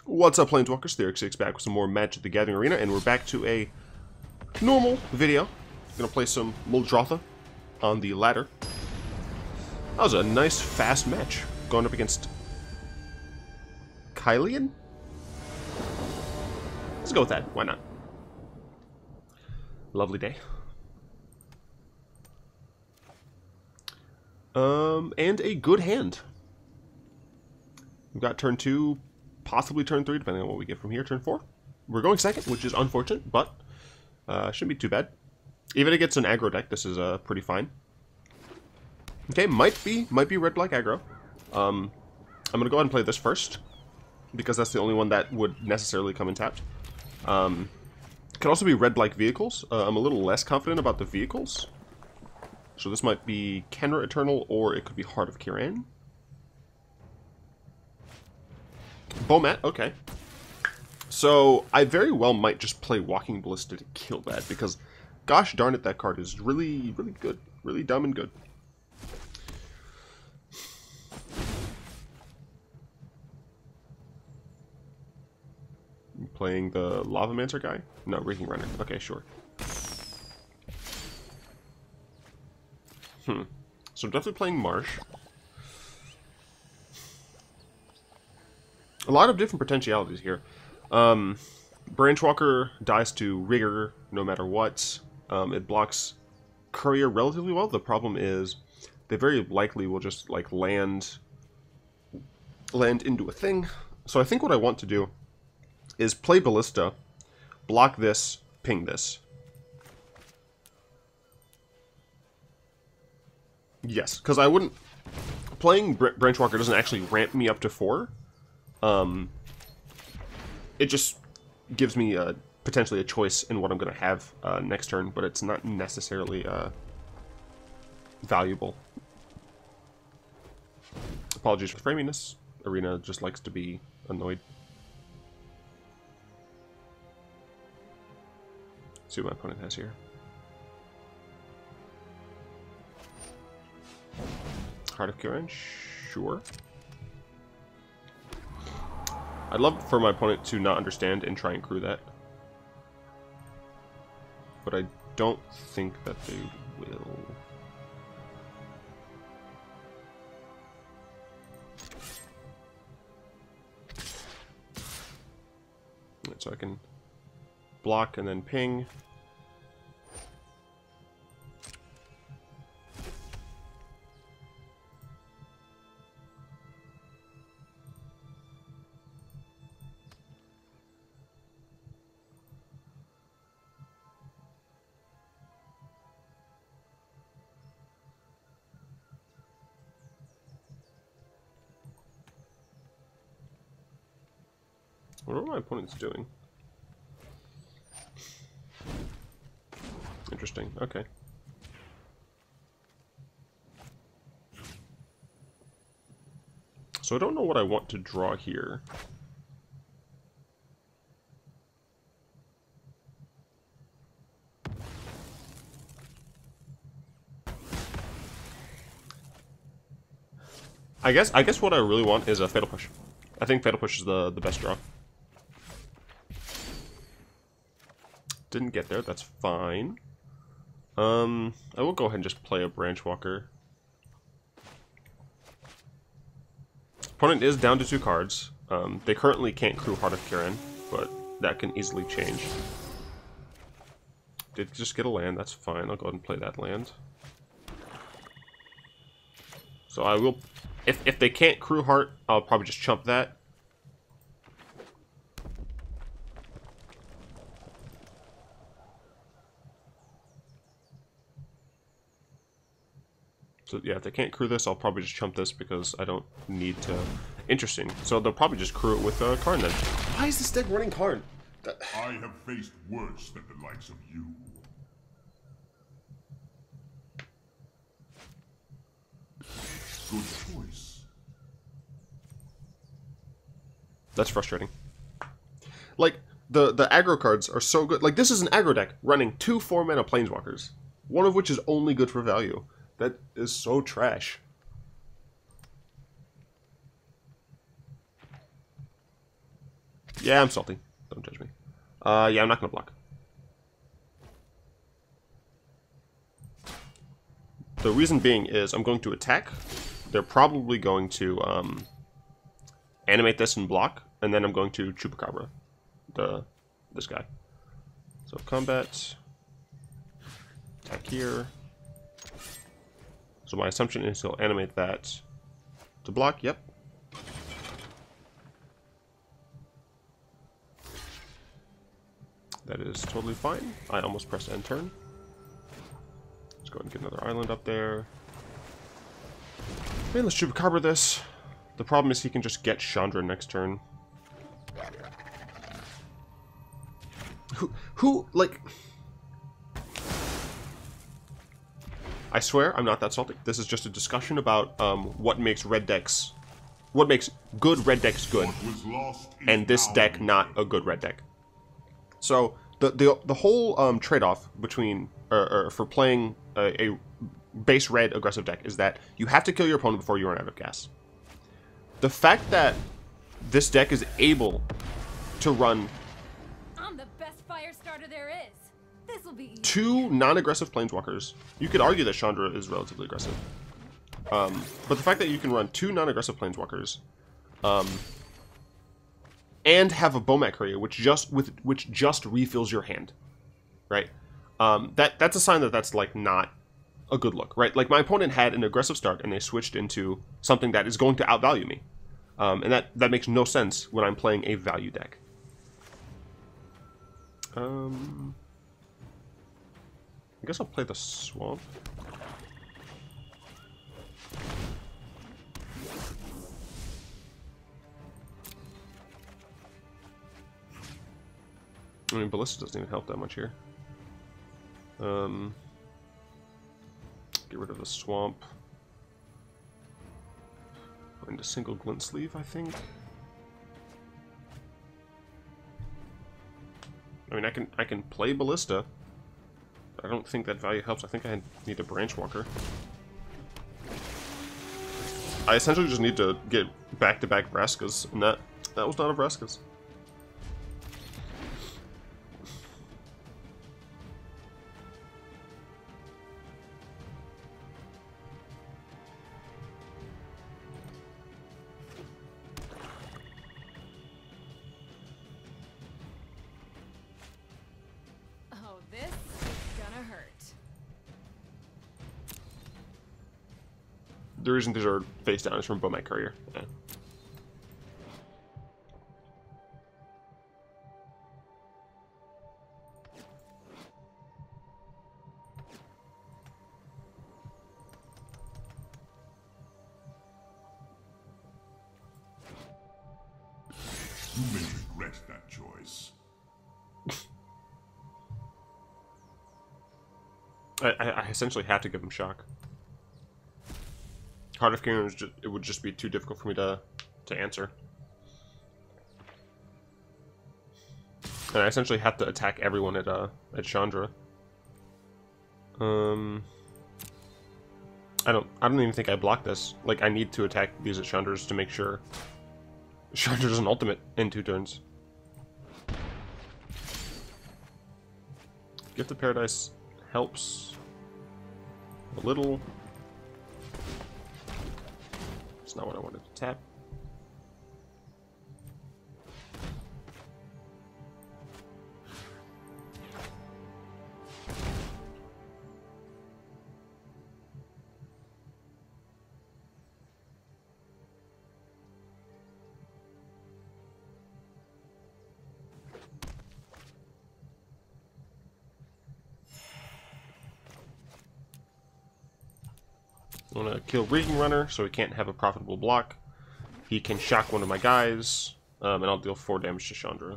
What's up, Planeswalkers? Theorix6 back with some more Magic the Gathering Arena, and we're back to a normal video. Gonna play some Muldrotha on the ladder. That was a nice, fast match. Going up against Kylian? Let's go with that. Why not? Lovely day. And a good hand. We've got turn 2, possibly turn 3, depending on what we get from here. Turn 4. We're going second, which is unfortunate, but shouldn't be too bad. Even against an aggro deck, this is pretty fine. Okay, might be red-black aggro. I'm gonna go ahead and play this first, because that's the only one that would necessarily come in tapped. Could also be red-black vehicles. I'm a little less confident about the vehicles. So this might be Kenra Eternal, or it could be Heart of Kiran. Bomat, okay. So I very well might just play Walking Ballista to kill that, because gosh darn it, that card is really, really good. Really dumb and good. Playing the Lavamancer guy? No, Reeking Runner. Okay, sure. So I'm definitely playing Marsh. A lot of different potentialities here. Branchwalker dies to Rigor no matter what. It blocks Courier relatively well. The problem is they very likely will just like land into a thing. So I think what I want to do is play Ballista, block this, ping this. Yes, because I wouldn't... Playing Branchwalker doesn't actually ramp me up to 4. It just gives me potentially a choice in what I'm going to have next turn, but it's not necessarily valuable. Apologies for framing this. Arena just likes to be annoyed. Let's see what my opponent has here. Heart of Kiran, sure. I'd love for my opponent to not understand and try and crew that. But I don't think that they will. Right, so I can block and then ping. What are my opponents doing? Interesting, okay. So I don't know what I want to draw here. I guess what I really want is a Fatal Push. I think Fatal Push is the best draw. Didn't get there, that's fine. I will go ahead and just play a Branchwalker. Opponent is down to 2 cards. They currently can't crew Heart of Kiran, but that can easily change. Did just get a land, that's fine. I'll go ahead and play that land. So I will... If they can't crew Heart, I'll probably just chump that. So yeah, if they can't crew this, I'll probably just chump this because I don't need to... Interesting. So they'll probably just crew it with Karn then. Why is this deck running Karn? I have faced worse than the likes of you. Good choice. That's frustrating. Like, the aggro cards are so good. Like, this is an aggro deck running 2 4-mana Planeswalkers, one of which is only good for value. That is so trash. Yeah, I'm salty. Don't judge me. Yeah, I'm not going to block. The reason being is I'm going to attack. They're probably going to animate this and block, and then I'm going to Chupacabra this guy. So combat, attack here. So my assumption is he'll animate that to block. Yep. That is totally fine. I almost pressed end turn. Let's go ahead and get another island up there. And let's Chupacabra this. The problem is he can just get Chandra next turn. Like... I swear, I'm not that salty. This is just a discussion about what makes red decks... What makes good red decks good. And this deck not a good red deck. So, the whole trade-off between... for playing a base red aggressive deck is that you have to kill your opponent before you run out of gas. The fact that this deck is able to run... I'm the best fire starter there is. This will be easy. 2 non-aggressive planeswalkers. You could argue that Chandra is relatively aggressive. But the fact that you can run 2 non-aggressive planeswalkers, and have a Bomat Courier, which just refills your hand, right? That's a sign that that's like not a good look, right? Like my opponent had an aggressive start and they switched into something that is going to outvalue me, and that makes no sense when I'm playing a value deck. I guess I'll play the swamp. I mean, Ballista doesn't even help that much here. Get rid of the swamp. Go into single Glint-Sleeve, I think. I mean, I can play Ballista. I don't think that value helps. I think I need a Branchwalker. I essentially just need to get back-to-back Vraskas, and that was not a Vraskas. The reason these are face down is from Bomat Courier. Yeah. You may regret that choice. I essentially have to give him shock. Heart of Kingdom, it would just be too difficult for me to answer. And I essentially have to attack everyone at Chandra. I don't even think I block this. Like, I need to attack these at Chandra's to make sure Chandra doesn't ultimate in 2 turns. Gifted Paradise helps a little. Not what I wanted to tap. I'm going to kill Reeking Runner so he can't have a profitable block. He can shock one of my guys, and I'll deal 4 damage to Chandra.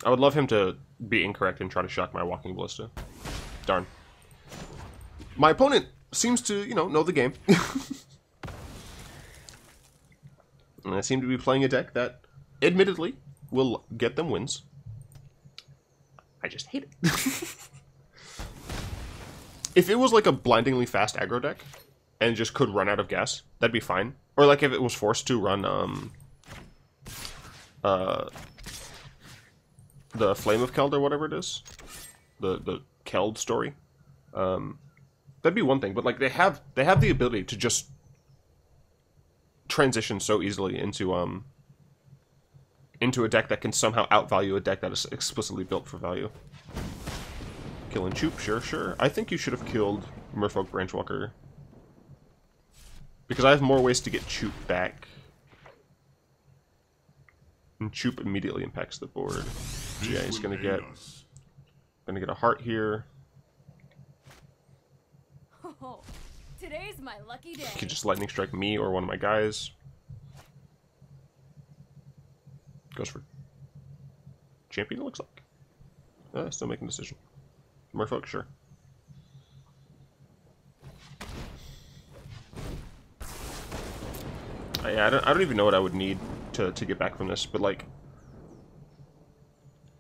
I would love him to be incorrect and try to shock my Walking Ballista. Darn. My opponent seems to, know the game. And I seem to be playing a deck that, admittedly, will get them wins. I just hate it. If it was like a blindingly fast aggro deck, and just could run out of gas, that'd be fine. Or like if it was forced to run the Flame of Keld or whatever it is, the Keld story, that'd be one thing. But like they have the ability to just transition so easily into a deck that can somehow outvalue a deck that is explicitly built for value. Killing Chup, sure. I think you should have killed Merfolk Branchwalker, because I have more ways to get Chup back. And Chup immediately impacts the board. So yeah, he's gonna get a heart here. Oh, today's my lucky day. He could just lightning strike me or one of my guys. Goes for Champion, it looks like. Still making a decision. Merfolk, sure. Yeah, I don't even know what I would need to get back from this, but like,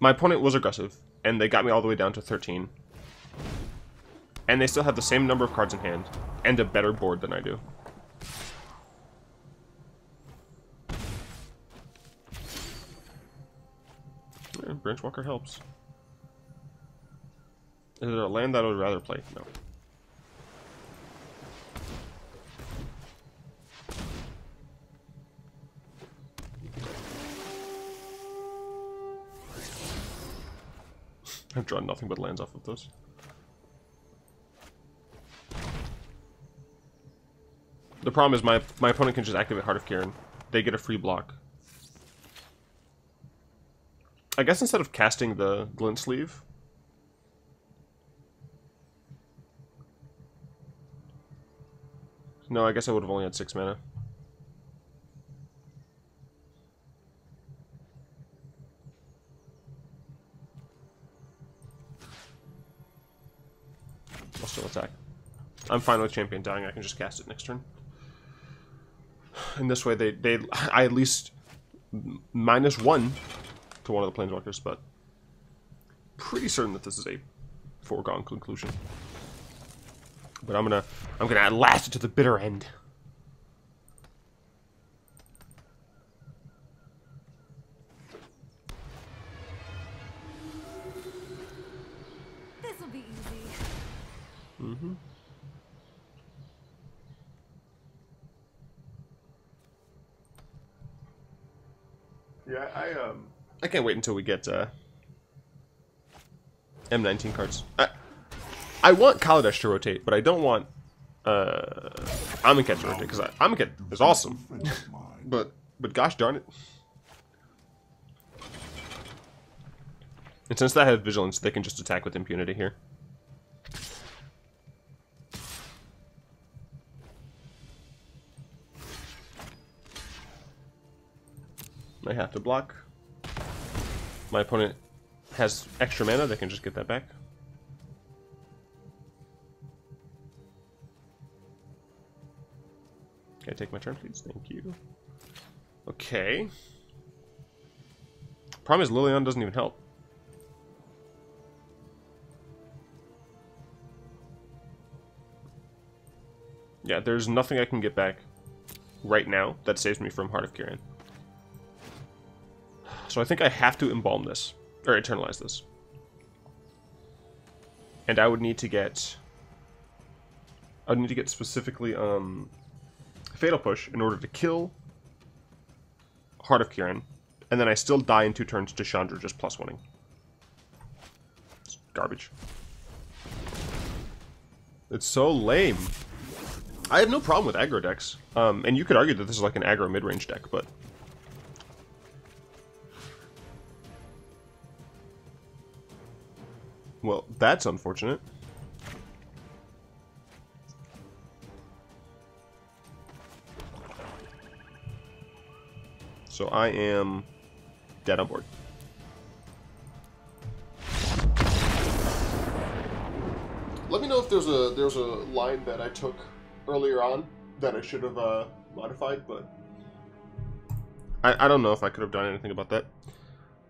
my opponent was aggressive, and they got me all the way down to 13. And they still have the same number of cards in hand, and a better board than I do. Yeah, Branchwalker helps. Is there a land that I would rather play? No. I've drawn nothing but lands off of those. The problem is my opponent can just activate Heart of Kiran. They get a free block. I guess instead of casting the Glint-Sleeve, no, I guess I would have only had 6 mana. I'll still attack. I'm fine with Champion dying, I can just cast it next turn. And this way I at least -1 to one of the Planeswalkers, but pretty certain that this is a foregone conclusion. But I'm gonna last it to the bitter end. This'll be easy. Mm-hmm. Yeah, I can't wait until we get M19 cards. I want Kaladesh to rotate, but I don't want Amonkhet to rotate, because Amonkhet is awesome. but gosh darn it. And since that has Vigilance, they can just attack with impunity here. I have to block. My opponent has extra mana, they can just get that back. Can I take my turn, please? Thank you. Okay. Problem is, Liliana doesn't even help. Yeah, there's nothing I can get back right now that saves me from Heart of Kiran. So I think I have to embalm this, or eternalize this. And I would need to get specifically Fatal Push in order to kill Heart of Kiran, and then I still die in 2 turns to Chandra just +1ing. It's garbage. It's so lame. I have no problem with aggro decks, and you could argue that this is like an aggro mid-range deck, but well, that's unfortunate. So I am dead on board. Let me know if there's a line that I took earlier on that I should have modified, but I don't know if I could have done anything about that.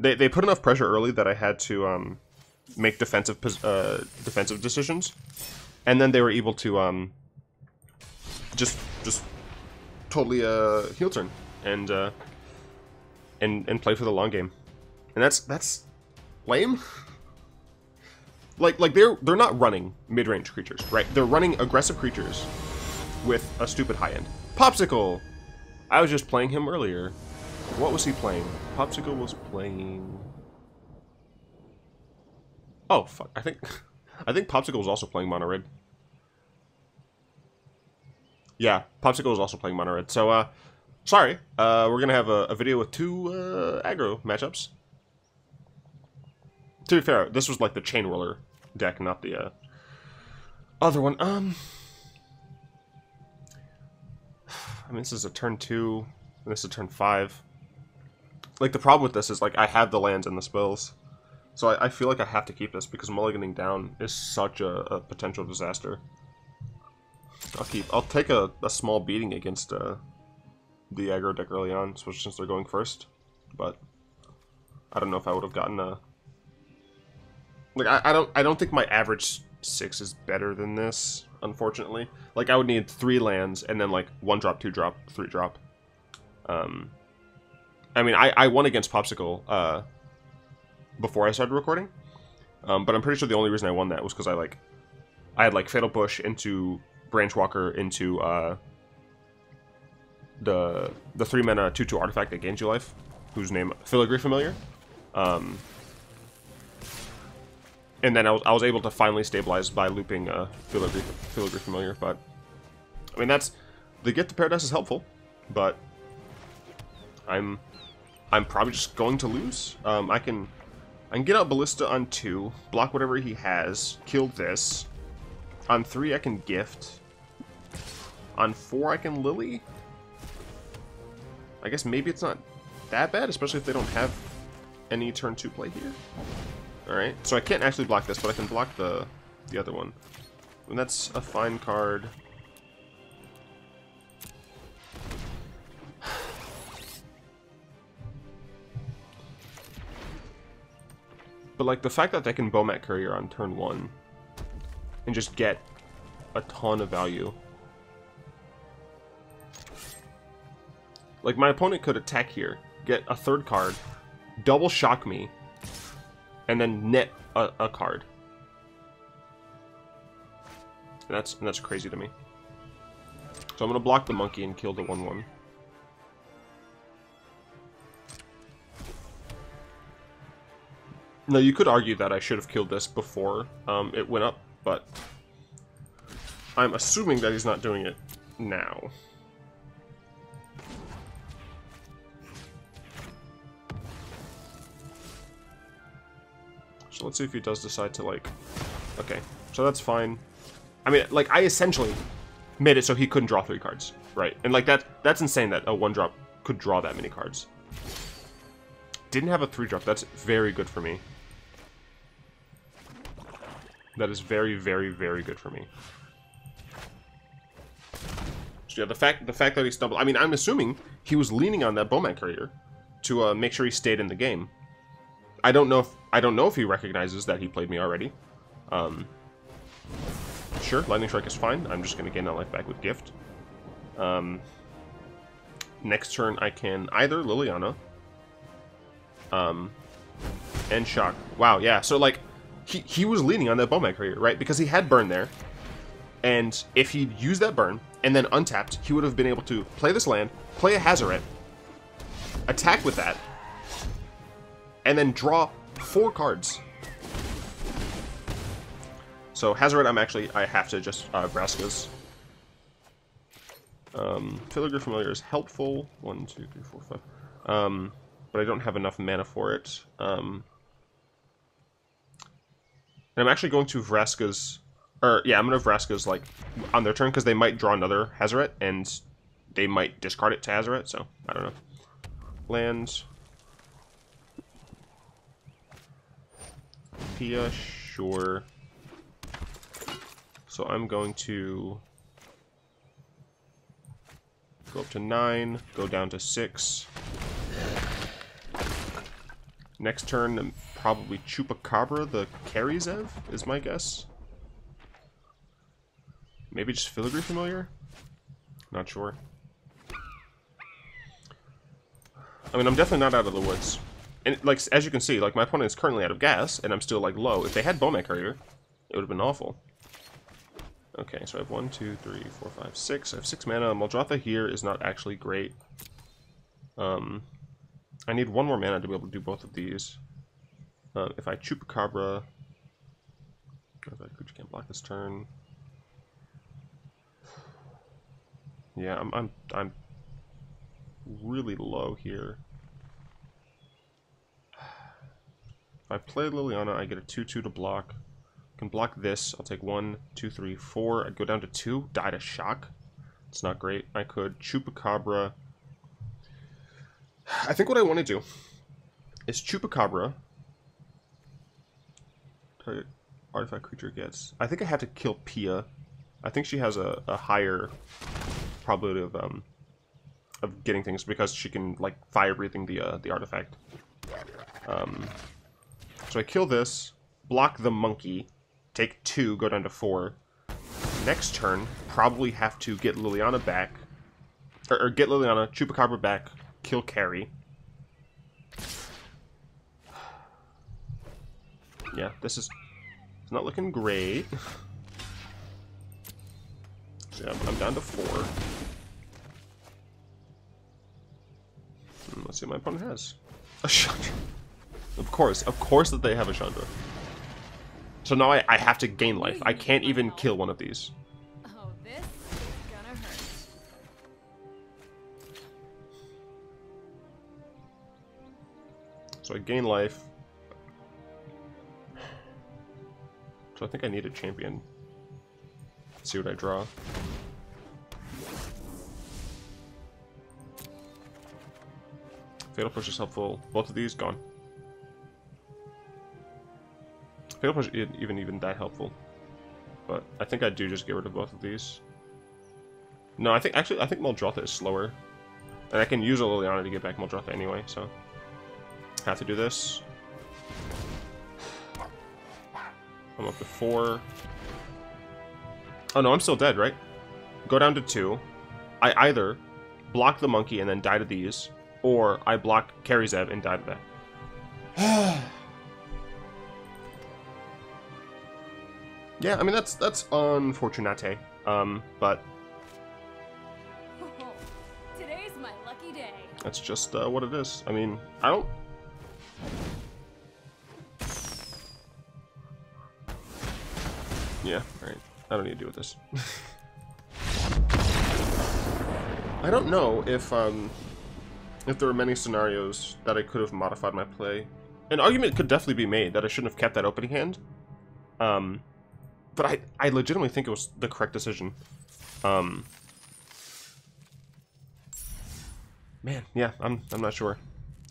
They put enough pressure early that I had to make defensive decisions, and then they were able to just totally heel turn and play for the long game, and that's lame. Like they're not running mid-range creatures, right? They're running aggressive creatures with a stupid high end. Popsicle. I was just playing him earlier. What was he playing? Popsicle was playing. Oh fuck! I think Popsicle was also playing Mono Red. Yeah, Popsicle was also playing Mono Red. So, sorry. We're gonna have a video with two aggro matchups. To be fair, this was like the Chain Roller deck, not the other one. I mean, this is a turn 2, and this is a turn 5. Like, the problem with this is, like, I have the lands and the spells. So I feel like I have to keep this, because mulliganing down is such a potential disaster. I'll take a small beating against the aggro deck early on, especially since they're going first. But I don't know if I would have gotten a... Like, I don't think my average 6 is better than this, unfortunately. Like, I would need 3 lands, and then, like, 1-drop, 2-drop, 3-drop. I mean, I won against Popsicle before I started recording. But I'm pretty sure the only reason I won that was because I had, like, Fatal Push into Branchwalker into the 3-mana 2/2 artifact that gains you life, whose name Filigree Familiar. And then I was able to finally stabilize by looping Filigree Familiar. But I mean, that's the Gift of Paradise is helpful, but I'm probably just going to lose. I can get out Ballista on 2, block whatever he has, kill this. On 3 I can gift. On 4 I can Lily. I guess maybe it's not that bad, especially if they don't have any turn 2 play here. Alright, so I can't actually block this, but I can block the other one. And that's a fine card. But like the fact that they can Bowmat Courier on turn 1 and just get a ton of value. Like my opponent could attack here, get a 3rd card, double shock me, and then net a card. And that's crazy to me. So I'm gonna block the monkey and kill the 1/1. No, you could argue that I should have killed this before it went up, but I'm assuming that he's not doing it now. So let's see if he does decide to, like... Okay, so that's fine. I mean, like, I essentially made it so he couldn't draw 3 cards, right? And, like, that's insane that a 1-drop could draw that many cards. Didn't have a 3-drop. That's very good for me. That is very, very, very good for me. So, yeah, the fact that he stumbled... I mean, I'm assuming he was leaning on that Bowmat Courier to make sure he stayed in the game. I don't know if he recognizes that he played me already. Sure, Lightning Strike is fine. I'm just going to gain that life back with Gift. Next turn, I can either Liliana and Shock. Wow, yeah. So, like, he was leaning on that Bowmat Courier, right? Because he had Burn there. And if he'd used that Burn and then untapped, he would have been able to play this land, play a Hazoret, attack with that, and then draw 4 cards. So Hazoret, I have to just Vraska's. Filigree Familiar is helpful. 1, 2, 3, 4, 5. But I don't have enough mana for it. And I'm actually going to Vraska's, or yeah, I'm gonna Vraska's like on their turn because they might draw another Hazoret and they might discard it to Hazoret. So I don't know. Lands. Pia, sure. So I'm going to go up to 9, go down to 6. Next turn, probably Chupacabra, the Karizev, is my guess. Maybe just Filigree Familiar? Not sure. I mean, I'm definitely not out of the woods. And, like, as you can see, like, my opponent is currently out of gas, and I'm still, like, low. If they had Bowman Courier, it would have been awful. Okay, so I have 1, 2, 3, 4, 5, 6. I have 6 mana. Muldrotha here is not actually great. I need 1 more mana to be able to do both of these. If I Chupacabra... That creature can't block this turn. Yeah, I'm really low here. If I play Liliana, I get a 2/2 to block. I can block this. I'll take 1, 2, 3, 4. I'd go down to 2. Die to shock. It's not great. I could Chupacabra. I think what I want to do is Chupacabra. Target artifact creature gets. I think I have to kill Pia. I think she has a higher probability of getting things because she can, like, fire breathing the artifact. So I kill this, block the monkey, take 2, go down to 4. Next turn, probably have to get Liliana back, or get Liliana, Chupacabra back, kill Carrie. Yeah, this is not looking great. So yeah, I'm down to 4. Let's see what my opponent has. A Chandra. Of course that they have a Chandra. So now I have to gain life. I can't even kill one of these. Oh, this is gonna hurt. So I gain life. So I think I need a champion. Let's see what I draw. Fatal Push is helpful. Both of these gone. Fatal Push isn't even that helpful. But I think I do just get rid of both of these. No, I think Muldrotha is slower. And I can use a Liliana to get back Muldrotha anyway, so have to do this. I'm up to 4. Oh no, I'm still dead, right? Go down to 2. I either block the monkey and then die to these, or I block Karizev and die to that. Yeah, I mean that's unfortunate. But Today's my lucky day. that's just what it is. I mean, I don't. Yeah, alright. I don't need to deal with this. I don't know if there were many scenarios that I could have modified my play. An argument could definitely be made that I shouldn't have kept that opening hand. But I legitimately think it was the correct decision. Man, yeah, I'm not sure.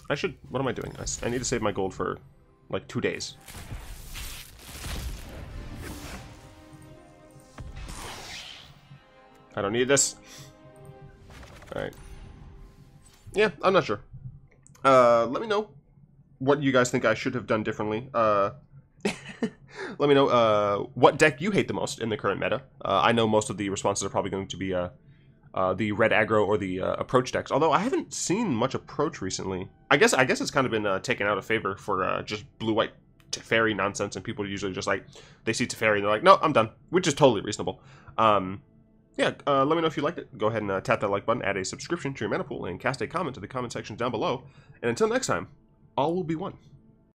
I should. What am I doing? I need to save my gold for like 2 days. I don't need this. Alright. Yeah, I'm not sure. Let me know what you guys think I should have done differently. Let me know what deck you hate the most in the current meta. I know most of the responses are probably going to be the red aggro or the approach decks. Although I haven't seen much approach recently. I guess it's kind of been taken out of favor for just blue-white Teferi nonsense, and people usually just like they see Teferi and they're like, no, I'm done, which is totally reasonable. Yeah, let me know if you liked it. Go ahead and tap that like button, add a subscription to your mana pool, and cast a comment to the comment section down below. And until next time, all will be one.